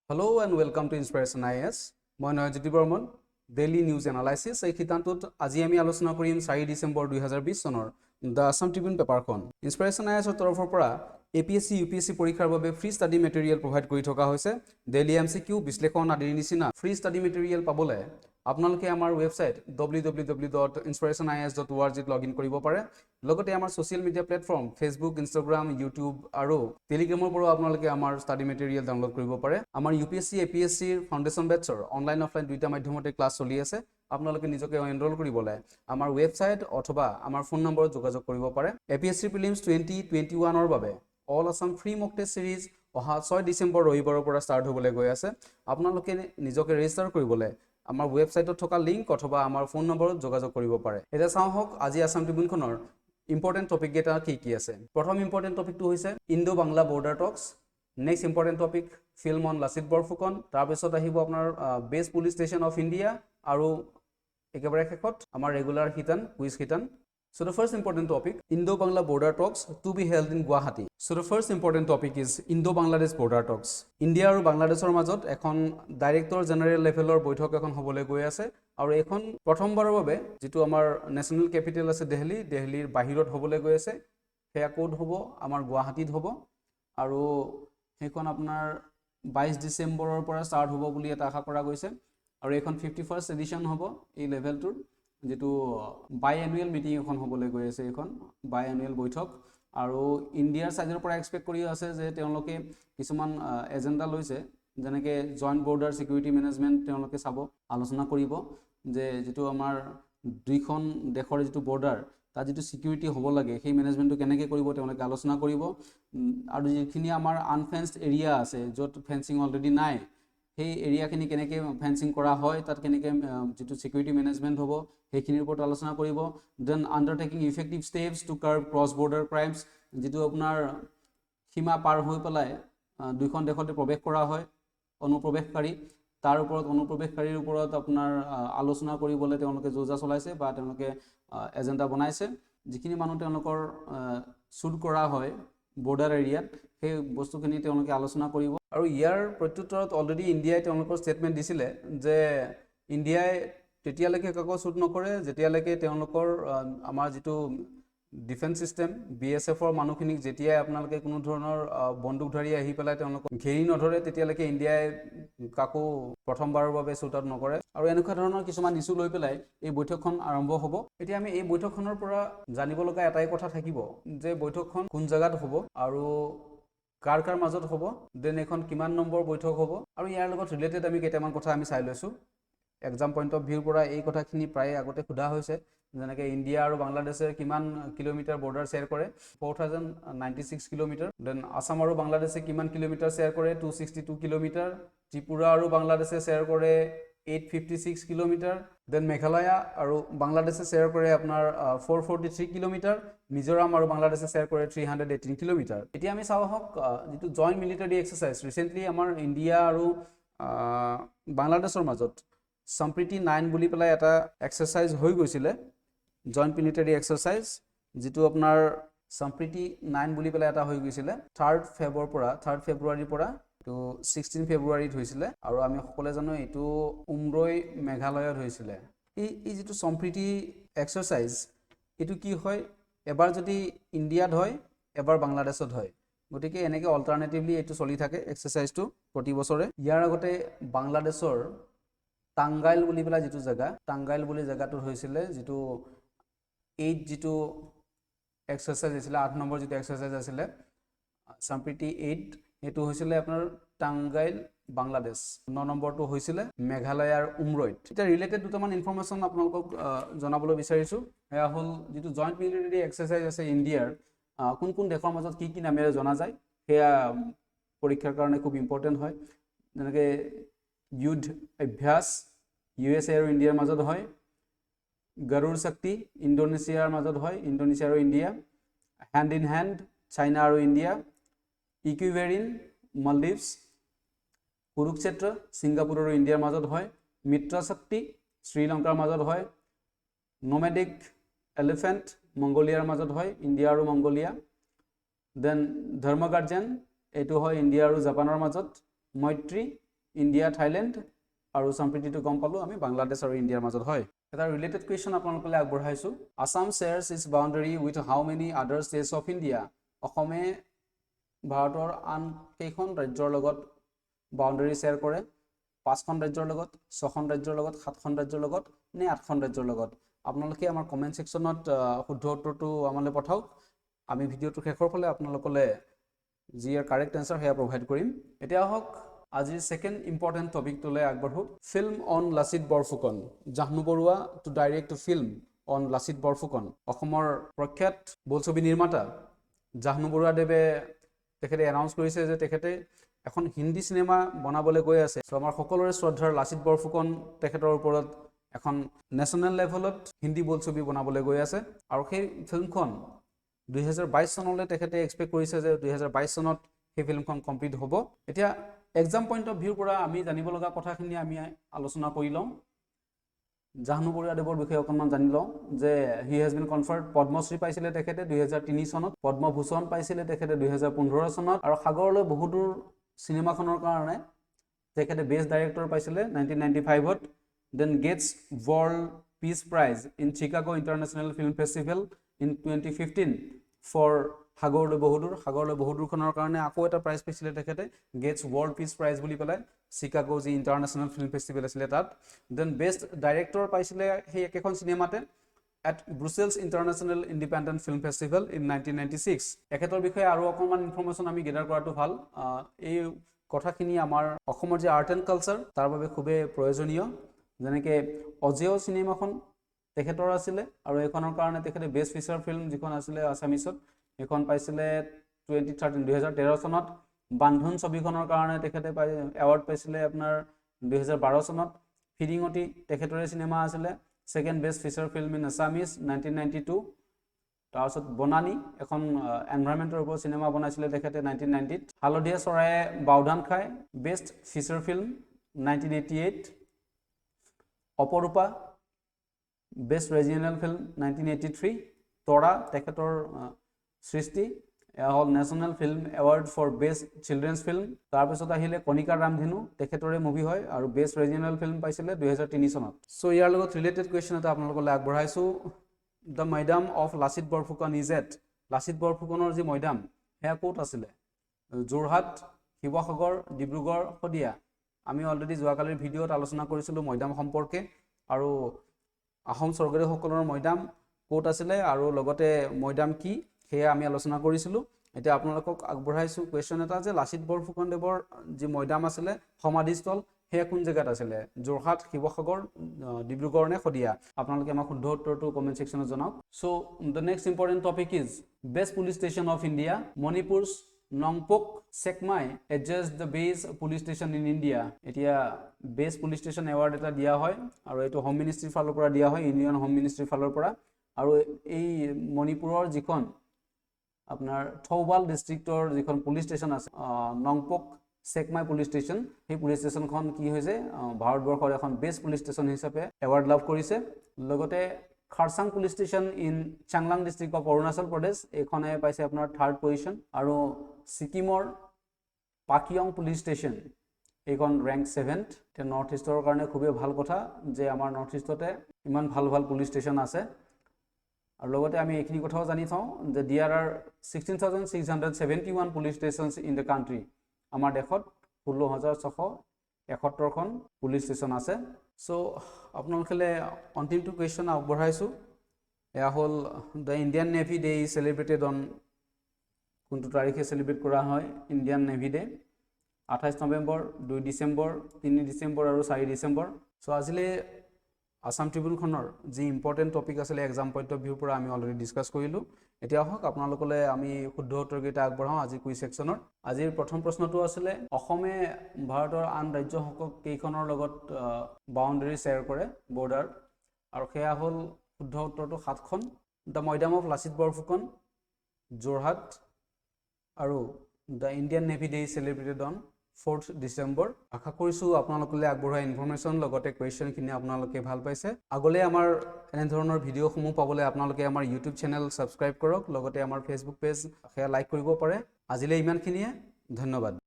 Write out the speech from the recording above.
Hello and welcome to Inspiration IS. মই নয়জ্যোতি Barman daily news analysis এই খিতানটোত আজি আমি আলোচনা কৰিম 4 ডিসেম্বৰ 2020 চনৰ দ্য আসাম ট্ৰিবিউন পেপাৰখন ইনস্পিৰেশ্যন আইএছৰ তৰফৰ পৰা APSC UPSC পৰীক্ষাৰ বাবে ফ্ৰী ষ্টাডি মেটেৰিয়েল প্ৰভাইড কৰি থকা হৈছে ডেইলি MCQ বিশ্লেষণ আদিৰ নিচিনা ফ্ৰী ষ্টাডি মেটেৰিয়েল পাবলৈ আপোনালোকে আমাৰ ৱেবছাইট www.inspirationis.org ত লগইন কৰিব পাৰে লগতে আমাৰ social media platform Facebook Instagram YouTube আৰু টেলিগ্ৰামৰ পৰা আপোনালোকে আমাৰ ষ্টাডি মেটেৰিয়েল ডাউনলোড কৰিব পাৰে আমাৰ UPSC APSC ফাউণ্ডেশ্যন বেটছৰ অনলাইন অফলাইন দুইটা মাধ্যমতে ক্লাছ চলি আছে আপোনালোকে নিজকে এনৰোল কৰিবলৈ আমাৰ ৱেবছাইট অথবা আমাৰ ফোন নম্বৰত যোগাযোগ কৰিব পাৰে APSC প্ৰিলিমছ 2021 ৰ বাবে অল আসাম ফ্ৰী মক টেষ্ট সিৰিজ অহা 6 ডিসেম্বৰ ৰবিবাৰৰ পৰা ষ্টাৰ্ট হ'বলৈ গৈ আছে আপোনালোকে নিজকে ৰেজিষ্টাৰ কৰিবলৈ আমাৰ ৱেবছাইটত থকা লিংক অথবা আমাৰ ফোন নম্বৰত যোগাযোগ কৰিব পাৰে এটা চাওঁ হওক আজি আসাম ট্ৰিবিউনখনৰ ইম্পৰ্টেন্ট টপিক কেইটা কি আছে প্ৰথম ইম্পৰ্টেন্ট টপিকটো হৈছে Indo-Bangla border talks next important topic film on Lachit Borphukan তাৰ পিছত আহিব আপোনাৰ best police station of India আৰু একেবাৰে শেষত আমাৰ ৰেগুলাৰ হিটান কুইজ হিটান So the first important topic, Indo-Bangla border talks to be held in Guwahati. So the first important topic is Indo-Bangladesh border talks. India আৰু বাংলাদেশৰ মাজত এখন ডাইৰেক্টৰ জেনাৰেল লেভেলৰ বৈঠক এখন হ'বলৈ গৈ আছে আৰু এখন প্ৰথমবাৰৰ বাবে যেটো আমাৰ নেশ্যনেল ক্যাপিটেল আছে দিল্লীৰ বাহিৰত হ'বলৈ গৈ আছে হেয়া কোড হ'ব আমাৰ গুৱাহাটীত হ'ব আৰু হেখন আপোনাৰ 22 ডিসেম্বৰৰ পৰা ষ্টাৰ্ট হ'ব বুলি এটা আশা কৰা গৈছে আৰু এখন 51st এডিশন হ'ব এই লেভেলটোৰ যেটো বাইএনুৱেল মিটিং এখন হ'বলৈ গৈ আছে এখন বাইএনুৱেল বৈঠক আৰু ইণ্ডিয়াৰ সাইডৰ পৰা এক্সপেক্ট কৰি আছে যে তেওঁলোকে কিছুমান এজেন্ডা লৈছে যেনেকৈ জয়েন্ট বৰ্ডাৰ সিকিউৰিটি মেনেজমেন্ট তেওঁলোকে চাব আলোচনা কৰিব যে যেটো আমাৰ দুইখন দেশৰ যেটো বৰ্ডাৰ তাৰ যেটো সিকিউৰিটি হ'ব লাগে সেই মেনেজমেন্টটো কেনেকৈ কৰিব তেওঁলোকে আলোচনা কৰিব আৰু যিখিনি আমাৰ আনফেন্সড এৰিয়া আছে য'ত ফেন্সিং অলৰেডি নাই সেই এৰিয়াখিনি কেনেকৈ ফেন্সিং কৰা হয় তাত কেনেকৈ যেটো সিকিউৰিটি মেনেজমেন্ট হ'ব সেইখিনিৰ ওপৰত আলোচনা কৰিব then undertaking effective steps to curb cross border crimes যেটো আপোনাৰ সীমা পাৰ হৈ পেলাই দুইখন দেশতে প্ৰৱেশ কৰা হয় অনুপ্ৰৱেশকাৰী তাৰ ওপৰত অনুপ্ৰৱেশকাৰীৰ ওপৰত আপোনাৰ আলোচনা কৰিবলৈ তেওঁলোকে যোজা চলাইছে বা তেওঁলোকে এজেন্ডা বনাইছে যিখিনি মানুহ তেওঁলোকৰ শুট কৰা হয় বৰ্ডাৰ এৰিয়াত সেই বস্তুখিনি তেওঁলোকে আলোচনা কৰিব আৰু ইয়াৰ প্ৰত্যুত্তৰত অলৰেডি ইণ্ডিয়াই তেওঁলোকৰ ষ্টেটমেন্ট দিছিলে যে ইণ্ডিয়াই তেতিয়ালৈকে কাকো শুট নকৰে যেতিয়ালৈকে তেওঁলোকৰ আমাৰ যেটো ডিফেন্স সিস্টেম BSF ৰ মানুহখিনিক যেতিয়াই আপোনালোকে কোনো ধৰণৰ বন্দুকধাৰী আহি পেলাই তেওঁলোকক ঘেৰি নধৰে তেতিয়ালৈকে ইণ্ডিয়াই কাকো প্ৰথমবাৰৰ বাবে শুট আউট নকৰে আৰু এনেকুৱা ধৰণৰ কিছুমান ইস্যু লৈ পেলাই এই বৈঠকখন আৰম্ভ হ'ব এতিয়া আমি এই বৈঠকখনৰ পৰা জানিব লগা এটাই কথা থাকিব যে বৈঠকখন কোন জায়গাত হ'ব আৰু কাৰ মাজত হ'ব দেন এখন কিমান নম্বৰ বৈঠক হ'ব আৰু ইয়াৰ লগত ৰিলেটেড আমি কেইটামান কথা আমি চাই লৈছো এক্সাম পইণ্ট অফ ভিউৰ পৰা এই কথাখিনি প্ৰায় আগতে খুদা হৈছে যেনেকৈ ইণ্ডিয়া আৰু বাংলাদেশে কিমান কিলোমিটাৰ বৰ্ডাৰ শেয়াৰ কৰে 4096 কিলোমিটাৰ দেন আসাম আৰু বাংলাদেশে কিমান কিলোমিটাৰ শেয়াৰ কৰে 262 কিলোমিটাৰ ত্ৰিপুৰা আৰু বাংলাদেশে শেয়াৰ কৰে 856 কিলোমিটাৰ দেন মেঘালয় আৰু বাংলাদেশে শেয়াৰ কৰে আপোনাৰ 443 কিলোমিটাৰ মিজোৰাম আৰু বাংলাদেশে শেয়াৰ কৰে 318 কিলোমিটাৰ এতিয়া আমি চাও হক যেটো জয়েন্ট মিলিটাৰী এক্সাৰসাইজ ৰিসেন্টলি আমাৰ ইণ্ডিয়া আৰু বাংলাদেশৰ মাজত সম্প্ৰীতি 9 বুলি পেলাই এটা এক্সাৰসাইজ হৈ গৈছিলে জয়েন্ট মিলিটাৰী এক্সাৰসাইজ যেটো আপোনাৰ সম্প্ৰীতি 9 বুলি পেলাই এটা হৈ গৈছিলে 3 ফেব্ৰুৱাৰীৰ পৰা তো 16 ফেব্ৰুৱাৰীত হৈছিলে আৰু আমি সকলে জানো এটো উমৰৈ মেঘালয়ত হৈছিলে এই যেটো সম্প্ৰীতি এক্সাৰসাইজ এটো কি হয় এবাৰ যদি ইণ্ডিয়াত হয় এবাৰ বাংলাদেশত হয় গতিকে এনেকৈ অল্টাৰনেটিভলি এটো চলি থাকে এক্সাৰসাইজটো প্ৰতি বছৰে ইয়াৰ আগতে বাংলাদেশৰ টাঙ্গাইল বুলি পেলা যেটো জায়গা টাঙ্গাইল বুলি জায়গাটো হৈছিলে যেটো 8 যেটো এক্সাৰসাইজ আছিল 8 নম্বৰ যেটো এক্সাৰসাইজ আছিল সম্প্ৰীতি 8 এটো হৈছিলে আপোনাৰ টাঙ্গাইল বাংলাদেশ 9 নম্বৰটো হৈছিলে মেঘালয়ৰ উমৰৈত এটা ৰিলেটেড দুটামান ইনফৰমেশন আপোনালোকক জনাবলৈ বিচাৰিছো এয়া হল যেটো জয়েন্ট মিলিটাৰী এক্সাৰসাইজ আছে ইণ্ডিয়াৰ কোন কোন দেশৰ মাজত কি নামেৰে জনা যায় হেয়া পৰীক্ষাৰ কাৰণে খুব ইম্পৰ্টেন্ট হয় যেনেকৈ युद्ध अभ्यास USA আৰু ইণ্ডিয়াৰ মাজত হয় গৰুড় শক্তি ইণ্ডোনেছিয়াৰ মাজত হয় ইণ্ডোনেছিয়া আৰু India hand in hand China আৰু ইণ্ডিয়া ইকুইভেৰিন মালদ্বীপছ কুৰুক্ষেত্ৰ সিংগাপুৰ আৰু ইণ্ডিয়াৰ মাজত হয় মিত্ৰ শক্তি শ্ৰীলংকাৰ মাজত হয় নোমেডিক এলিফেন্ট মংগোলিয়াৰ মাজত হয় ইণ্ডিয়া আৰু মংগোলিয়া দেন ধৰ্মগাৰ্জেন এটো হয় ইণ্ডিয়া আৰু জাপানৰ মাজত মৈত্ৰী ইণ্ডিয়া থাইলেণ্ড আৰু সম্প্ৰীতিটো গম পালো আমি বাংলাদেশ আৰু ইণ্ডিয়াৰ মাজত হয় এটা ৰিলেটেড কোৱেশ্চন আপোনালোকলৈ আগবঢ়াইছো Assam shares its boundary with how many other states of India অসমে ভাৰতৰ আন কেইখন ৰাজ্যৰ লগত বাউণ্ডাৰী শ্বেয়াৰ কৰে 5খন ৰাজ্যৰ লগত 6খন ৰাজ্যৰ লগত 7খন ৰাজ্যৰ লগত নে 8খন ৰাজ্যৰ লগত আপোনালোকে আমাৰ কমেন্ট সেকশনত শুদ্ধ উত্তৰটো আমালৈ পঠাওক আমি ভিডিওটো শেষৰ ফালে আপোনালোকলৈ যি ইয়াৰ কাৰেক্ট আনসাৰ হেয়া প্ৰভাইড কৰিম এতিয়া হওক আজিৰ সেকেন্ড ইম্পৰ্টেন্ট টপিকটোলৈ আগবঢ়ো film on Lachit Borphukan Jahnu Barua to direct film on Lachit Borphukan অসমৰ প্ৰখ্যাত বোলছবি নিৰ্মাতা জাহ্নু বৰুৱা দেৱে তেখেতে এনাউন্স কৰিছে যে তেখেতে এখন হিন্দী সিনেমা বনাবলৈ গৈ আছে সো আমাৰ সকলোৰে শ্ৰদ্ধাৰ লাচিত বৰফুকন তেখেতৰ ওপৰত এখন নেশনাল লেভেলত হিন্দী বোলছবি বনাবলৈ গৈ আছে আৰু সেই ফিল্মখন 2022 চনলৈ তেখেতে এক্সপেক্ট কৰিছে যে 2022 চনত সেই ফিল্মখন কমপ্লিট হ'ব এতিয়া এক্সাম পইণ্ট অফ ভিউৰ পৰা আমি জানিব লগা কথাখিনি আমি আলোচনা কৰি লওঁ জাহ্নু বৰুৱা দেৱৰ বিষয়ে অকণমান জানি লওঁ যে হি হেজ বিন কনফাৰ্ড পদ্মশ্ৰী পাইছিলে তেখেতে 2003 চনত পদ্মভূষণ পাইছিলে তেখেতে 2015 চনত আৰু সাগৰলৈ বহুদূৰ সিনেমাখনৰ কাৰণে তেখেতে বেষ্ট ডাইৰেক্টৰ পাইছিলে 1995ত then gets world peace prize in Chicago international film festival in 2015 for সাগৰলৈ বহুদূৰখনৰ কাৰণে আকৌ এটা প্ৰাইজ পাইছিলে তেখেতে গেটছ ৱৰ্ল্ড পিচ প্ৰাইজ বুলি পেলাই চিকাগো যি ইণ্টাৰনেশ্যনেল ফিল্ম ফেষ্টিভেল আছিলে তাত দেন বেষ্ট ডাইৰেক্টৰ পাইছিলে সেই একেখন সিনেমাতে at Brussels International Independent Film Festival in 1996 একেতৰ বিষয়ে আৰু অকমান ইনফৰমেশন আমি গেদাৰ কৰাটো ভাল এই কথাখিনি আমাৰ অসমৰ যে আৰ্ট এণ্ড কালচাৰ তাৰ বাবে খুবেই প্ৰয়োজনীয় যেনেকৈ অজেয় সিনেমাখন তেখেতৰ আছিলে আৰু এখনৰ কাৰণে তেখেতে বেষ্ট ফিচাৰ ফিল্ম যিখন আছিলে আসামিছত এখন পাইছিলে 2013 চনত বান্ধন ছবিখনৰ কাৰণে তেখেতে এৱাৰ্ড পাইছিলে আপোনাৰ 2012 চনত ফিৰিঙতি তেখেতৰে সিনেমা আছিলে second best feature film in Assamese 1992 তাৰপিছত বনানী এখন এনভাইৰনমেন্টৰ ওপৰত সিনেমা বনাইছিলে তেখেতে 1990 হালধীয়া Soraye Baodhan Khai best feature film 1988 Aparupa best regional film 1983 তৰা তেখেতৰ সৃষ্টি হল national film award for best children's film তাৰপিছত আহিলে কণিকা ৰামধেনু তেখেতৰে মুভি হয় আৰু বেষ্ট ৰিজিয়নেল ফিল্ম পাইছিলে 2003 চনত সো ইয়াৰ লগত ৰিলেটেড কোৱেশ্চন এটা আপোনালোকলৈ আগবঢ়াইছো the Moidam of Lachit Borphukan is at Lachit বৰফুকনৰ যি মৈদাম হেয়া ক'ত আছিলে যোৰহাট শিৱসাগৰ ডিব্ৰুগড় শদিয়া আমি অলৰেডি যোৱাকালিৰ ভিডিঅ'ত আলোচনা কৰিছিলো মৈদাম সম্পৰ্কে আৰু আহোম স্বৰ্গদেউসকলৰ মৈদাম ক'ত আছিলে আৰু লগতে মৈদাম কি হেয়া আমি আলোচনা কৰিছিলো এতিয়া আপোনালোকক আগবঢ়াইছো কোৱেশ্চন এটা যে লাচিত বৰফুকন দেৱৰ যি মৈদাম আছিলে সমাধিস্থল হেয়া কোন জেগাত আছিলে যোৰহাট শিৱসাগৰ ডিব্ৰুগড় নে শদিয়া আপোনালোকে আমাক শুদ্ধ উত্তৰটো কমেন্ট সেকশনত জনাওক so the next important topic is best police station of India Manipur's Nongpok Sekmai adjudged the best police station in India এতিয়া বেষ্ট পুলিচ ষ্টেচন এৱাৰ্ড এটা দিয়া হয় আৰু এইটো হোম মিনিষ্ট্ৰীৰ ফালৰ পৰা দিয়া হয় ইণ্ডিয়ান হোম মিনিষ্ট্ৰীৰ ফালৰ পৰা আৰু এই মণিপুৰৰ যিখন আপোনাৰ থৌবাল ডিস্ট্ৰিক্টৰ যিখন পুলিচ ষ্টেচন আছে নংপোক চেকমাই পুলিচ ষ্টেচন সেই পুলিচ ষ্টেচনখন কি হৈছে ভাৰতবৰ্ষৰ এখন বেষ্ট পুলিচ ষ্টেচন হিচাপে এৱাৰ্ড লাভ কৰিছে লগতে Kharsang police station in Changlang district of Arunachal Pradesh এইখনে পাইছে আপোনাৰ 3rd পজিশন আৰু সিকিমৰ পাকিয়ং পুলিচ ষ্টেচন এইখন ৰেংক 7th তে নৰ্থ ইষ্টৰ কাৰণে খুবেই ভাল কথা যে আমাৰ নৰ্থ ইষ্টতে ইমান ভাল ভাল পুলিচ ষ্টেচন আছে আৰু লগতে আমি এইখিনি কথাও জানি থওঁ যে there are 16,671 police stations in the country আমাৰ দেশত 16,671খন পুলিচ ষ্টেচন আছে সো আপোনালোকলে অন্তিমটো কোৱেশ্চন আগবঢ়াইছো এয়া হ'ল the Indian navy day is celebrated on কোনটো তাৰিখে সেলিব্ৰেট কৰা হয় Indian navy day 28 November 2 December 3 December আৰু 4 ডিসেম্বৰ সো আজিলে আসাম ট্ৰিবিউনখনৰ যি ইম্পৰ্টেন্ট টপিক আছিল এক্সাম পইণ্ট অফ ভিউৰ পৰা আমি অলৰেডি ডিসকাস কৰিলো এতিয়া হওক আপোনালোকলৈ আমি শুদ্ধ উত্তৰকেইটা আগবঢ়াওঁ আজি কুইজ সেকশনৰ আজিৰ প্ৰথম প্ৰশ্নটো আছিল অসমে ভাৰতৰ আন ৰাজ্যসকল কেইখনৰ লগত বাউণ্ডাৰী শ্বেয়াৰ কৰে বৰ্ডাৰ আৰু সেয়া হ'ল শুদ্ধ উত্তৰটো 7খন দ্য মৈদাম অফ লাচিত বৰফুকন যোৰহাট আৰু the Indian navy day celebrated on 4th December আশা কৰিছো আপোনালোকলৈ আগবঢ়োৱা ইনফৰমেশন লগতে কোৱেশ্চনখিনি আপোনালোকে ভাল পাইছে আগলৈ আমাৰ এনে ধৰণৰ ভিডিঅ'সমূহ পাবলৈ আপোনালোকে আমাৰ ইউটিউব চেনেল সাবস্ক্ৰাইব কৰক লগতে আমাৰ ফেসবুক পেজ হেয়া লাইক কৰিব পাৰে আজিলৈ ইমানখিনিয়ে ধন্যবাদ